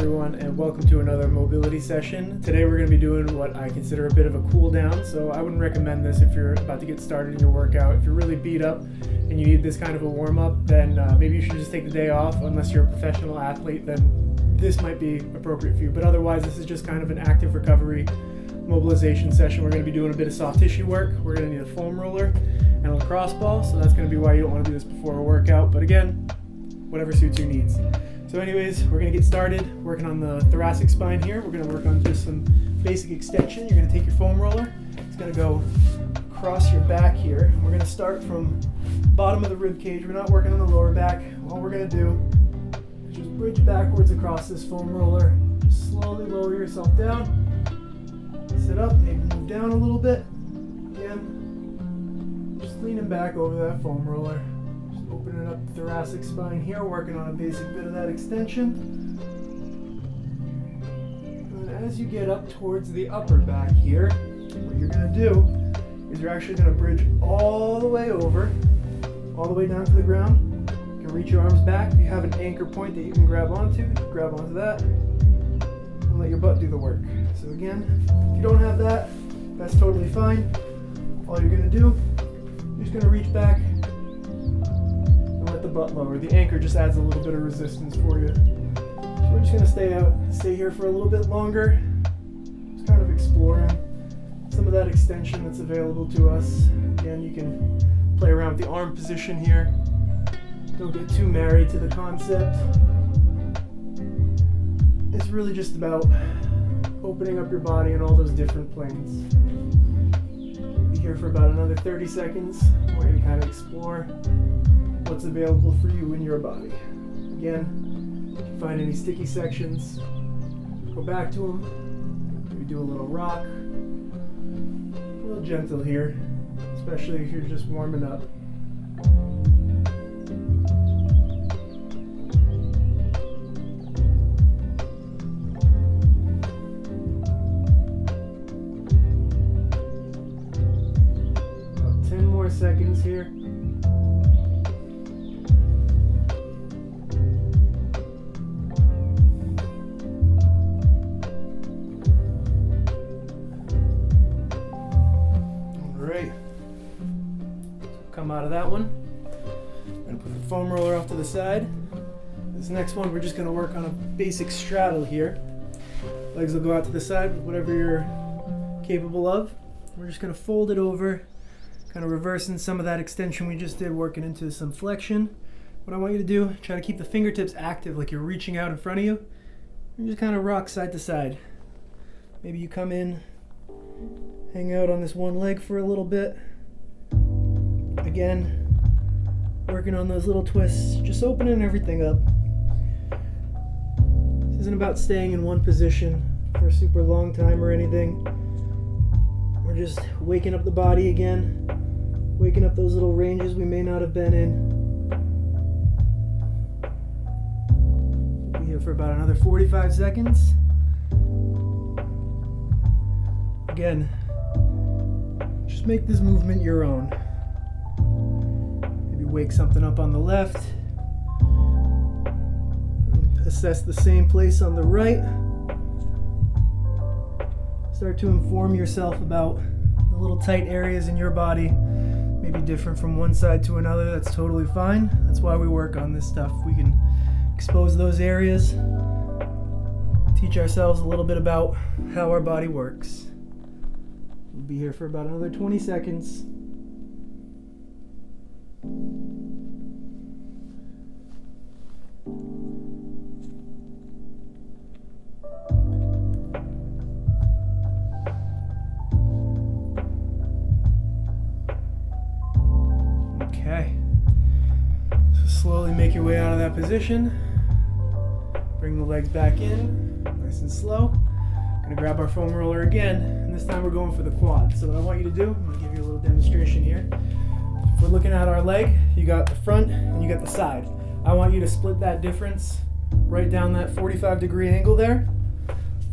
everyone, and welcome to another mobility session. Today we're going to be doing what I consider a bit of a cool down, so I wouldn't recommend this if you're about to get started in your workout. If you're really beat up and you need this kind of a warm-up, then maybe you should just take the day off. Unless you're a professional athlete, then this might be appropriate for you. But otherwise, this is just kind of an active recovery mobilization session. We're going to be doing a bit of soft tissue work. We're going to need a foam roller and a lacrosse ball, so that's going to be why you don't want to do this before a workout. But again, whatever suits your needs. So anyways, we're going to get started working on the thoracic spine here. We're going to work on just some basic extension. You're going to take your foam roller. It's going to go across your back here. We're going to start from bottom of the rib cage. We're not working on the lower back. All we're going to do is just bridge backwards across this foam roller. Just slowly lower yourself down. Sit up, maybe move down a little bit. Again, just leaning back over that foam roller. Opening up the thoracic spine here, working on a basic bit of that extension. And as you get up towards the upper back here, what you're going to do is you're actually going to bridge all the way over, all the way down to the ground. You can reach your arms back. If you have an anchor point that you can grab onto that, and let your butt do the work. So again, if you don't have that, that's totally fine. All you're going to do, you're just going to reach back, let the butt lower. The anchor just adds a little bit of resistance for you. So we're just going to stay here for a little bit longer, just kind of exploring some of that extension that's available to us. Again, you can play around with the arm position here. Don't get too married to the concept. It's really just about opening up your body in all those different planes. We'll be here for about another 30 seconds. We're going to kind of explore what's available for you in your body. Again, if you find any sticky sections, go back to them. Maybe do a little rock. A little gentle here, especially if you're just warming up. About 10 more seconds here. Come out of that one. I'm going to put the foam roller off to the side. This next one, we're just going to work on a basic straddle here. Legs will go out to the side with whatever you're capable of. We're just going to fold it over, kind of reversing some of that extension we just did, working into some flexion. What I want you to do, try to keep the fingertips active like you're reaching out in front of you. And just kind of rock side to side. Maybe you come in, hang out on this one leg for a little bit. Again, working on those little twists, just opening everything up. This isn't about staying in one position for a super long time or anything. We're just waking up the body again, waking up those little ranges we may not have been in. We'll be here for about another 45 seconds. Again, just make this movement your own. Wake something up on the left, assess the same place on the right, start to inform yourself about the little tight areas in your body, maybe different from one side to another. That's totally fine. That's why we work on this stuff. We can expose those areas, teach ourselves a little bit about how our body works. We'll be here for about another 20 seconds. Okay, so slowly make your way out of that position. Bring the legs back in, nice and slow. Gonna grab our foam roller again, and this time we're going for the quad. So what I want you to do, I'm gonna give you a little demonstration here. If we're looking at our leg, you got the front and you got the side. I want you to split that difference right down that 45-degree angle there.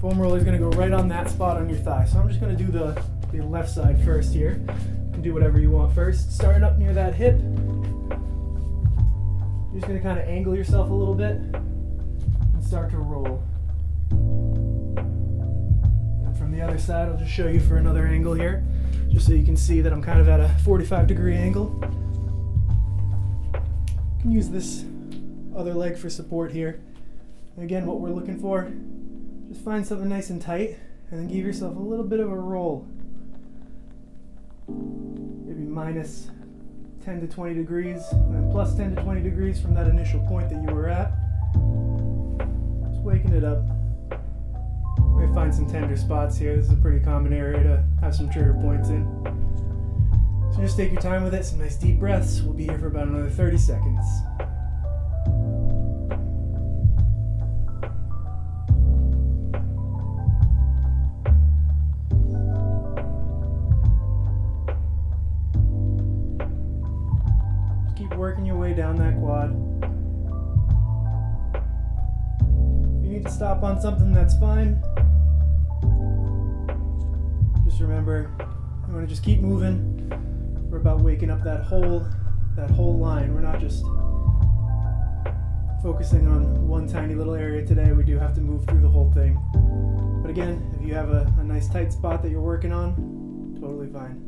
Foam roller is going to go right on that spot on your thigh. So I'm just going to do the left side first here. You can do whatever you want first. Starting up near that hip, you're just going to kind of angle yourself a little bit and start to roll. from the other side, I'll just show you for another angle here, just so you can see that I'm kind of at a 45-degree angle. You can use this other leg for support here. And again, what we're looking for, just find something nice and tight, and then give yourself a little bit of a roll. Maybe minus 10 to 20 degrees, and then plus 10 to 20 degrees from that initial point that you were at. Just waking it up. You may find some tender spots here. This is a pretty common area to have some trigger points in. So just take your time with it, some nice deep breaths. We'll be here for about another 30 seconds. Working your way down that quad. If you need to stop on something, that's fine. Just remember, you want to just keep moving. We're about waking up that whole line. We're not just focusing on one tiny little area today. We do have to move through the whole thing. But again, if you have a nice tight spot that you're working on, totally fine.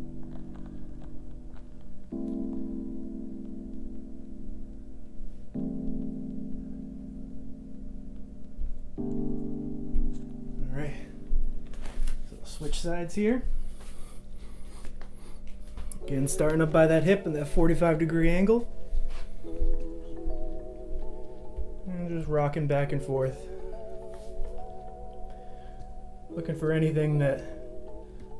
Alright, so switch sides here. Again, starting up by that hip and that 45-degree angle. And just rocking back and forth. Looking for anything that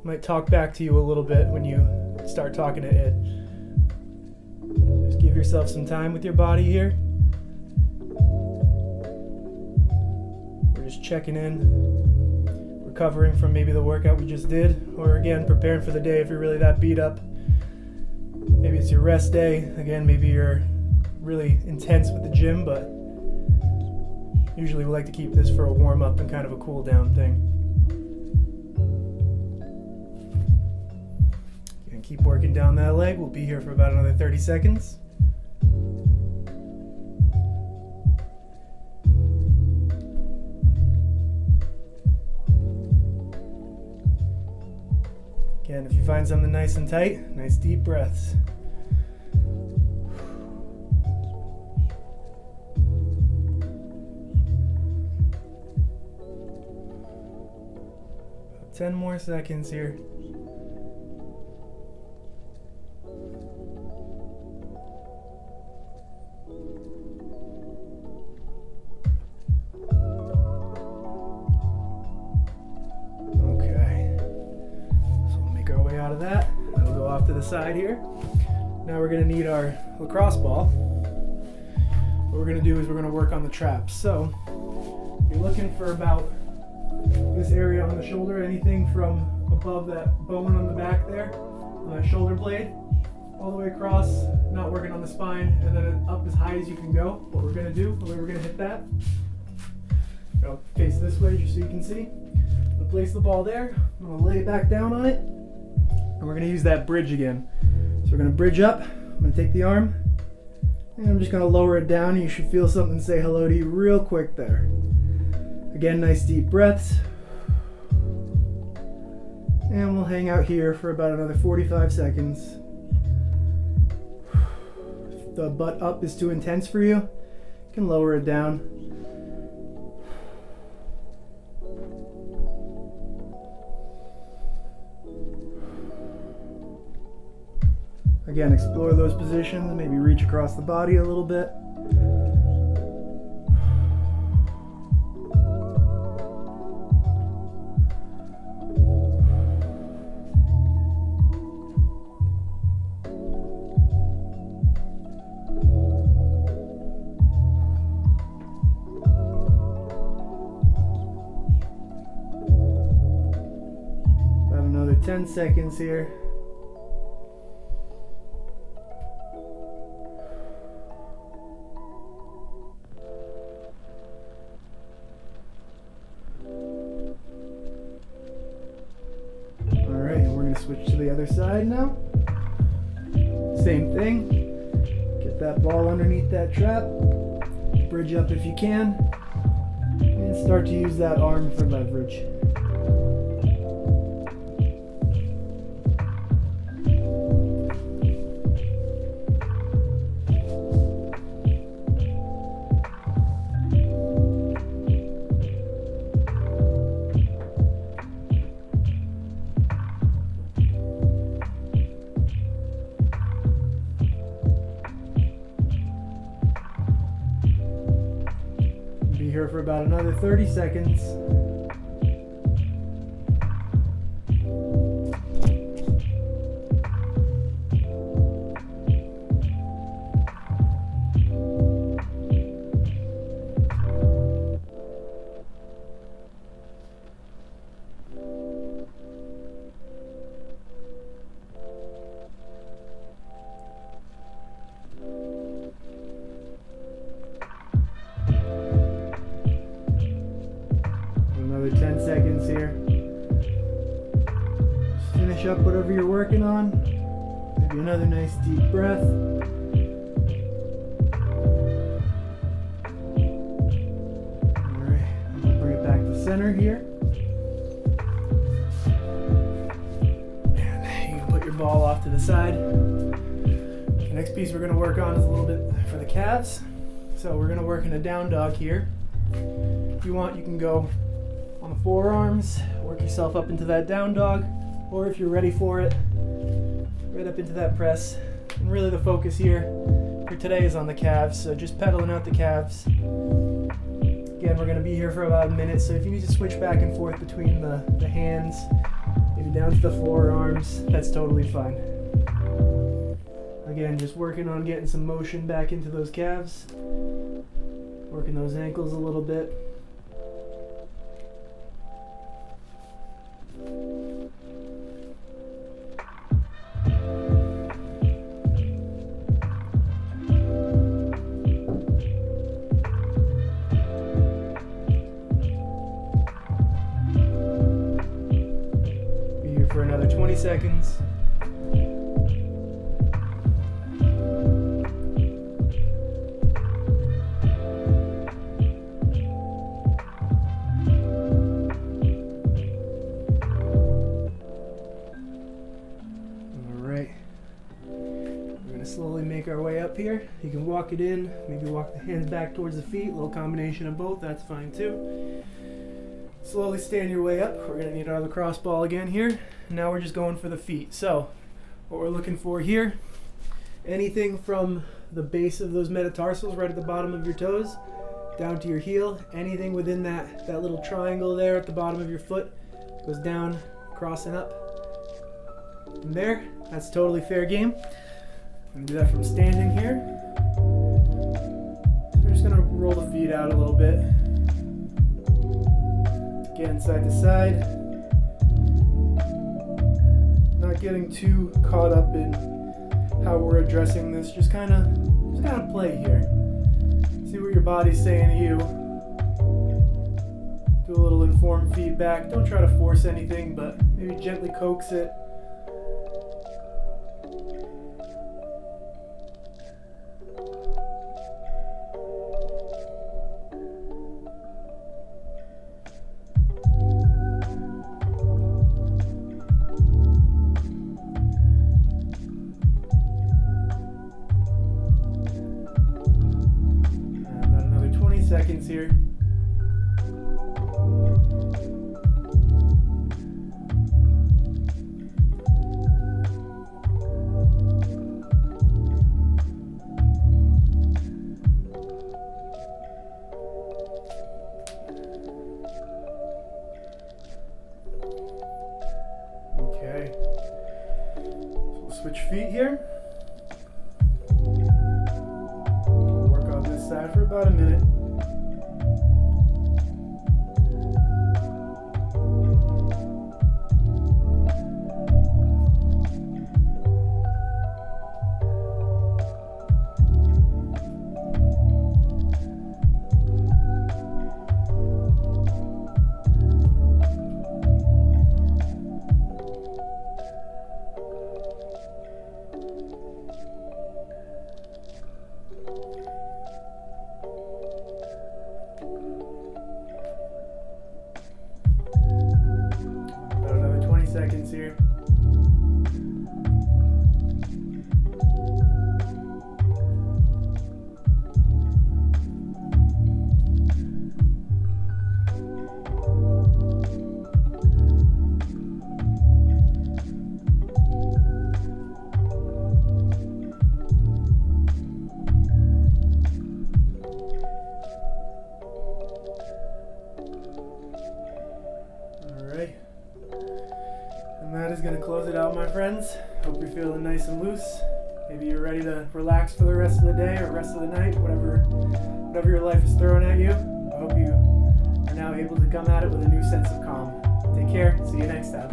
might talk back to you a little bit when you start talking to it. Just give yourself some time with your body here. We're just checking in, recovering from maybe the workout we just did, or again, preparing for the day if you're really that beat up. Maybe it's your rest day. Again, maybe you're really intense with the gym, but usually we like to keep this for a warm-up and kind of a cool-down thing. And keep working down that leg. We'll be here for about another 30 seconds. Again, if you find something nice and tight, nice deep breaths. 10 more seconds here. Okay, so we'll make our way out of that. That'll go off to the side here. Now we're going to need our lacrosse ball. What we're going to do is we're going to work on the traps. So you're looking for about this area on the shoulder, anything from above that bone on the back there, on that shoulder blade, all the way across, not working on the spine, and then up as high as you can go. What we're going to do, the way we're going to hit that, I'll face this way just so you can see. I'm going to place the ball there, I'm going to lay back down on it, and we're going to use that bridge again. So we're going to bridge up, I'm going to take the arm, and I'm just going to lower it down, and you should feel something say hello to you real quick there. Again, nice deep breaths. And we'll hang out here for about another 45 seconds. If the butt up is too intense for you, you can lower it down. Again, explore those positions, maybe reach across the body a little bit. About another 10 seconds here. Switch to the other side now. Same thing. Get that ball underneath that trap. Bridge up if you can. And start to use that arm for leverage. be here for about another 30 seconds. Another 10 seconds here. Just finish up whatever you're working on. Maybe another nice deep breath. Alright, we'll bring it back to center here. And you can put your ball off to the side. The next piece we're going to work on is a little bit for the calves. So we're going to work in a down dog here. If you want, you can go on the forearms, work yourself up into that down dog, or if you're ready for it, right up into that press. And really the focus here for today is on the calves, so just pedaling out the calves. Again, we're going to be here for about a minute, so if you need to switch back and forth between the hands, maybe down to the forearms, that's totally fine. Again, just working on getting some motion back into those calves, working those ankles a little bit. Be here for another 20 seconds. Slowly make our way up here. You can walk it in, maybe walk the hands back towards the feet, a little combination of both, that's fine too. Slowly stand your way up. We're going to need our lacrosse ball again here. Now we're just going for the feet. So what we're looking for here, anything from the base of those metatarsals right at the bottom of your toes down to your heel, anything within that little triangle there at the bottom of your foot goes down, crossing up. From there, that's totally fair game. I'm going to do that from standing here. So we're just going to roll the feet out a little bit. Again, side to side. Not getting too caught up in how we're addressing this. Just kind of play here. See what your body's saying to you. Do a little informed feedback. Don't try to force anything, but maybe gently coax it. Seconds here. Okay. So we'll switch feet here. We'll work on this side for about a minute. friends. Hope you're feeling nice and loose. Maybe you're ready to relax for the rest of the day or rest of the night, whatever your life is throwing at you. I hope you are now able to come at it with a new sense of calm. Take care. See you next time.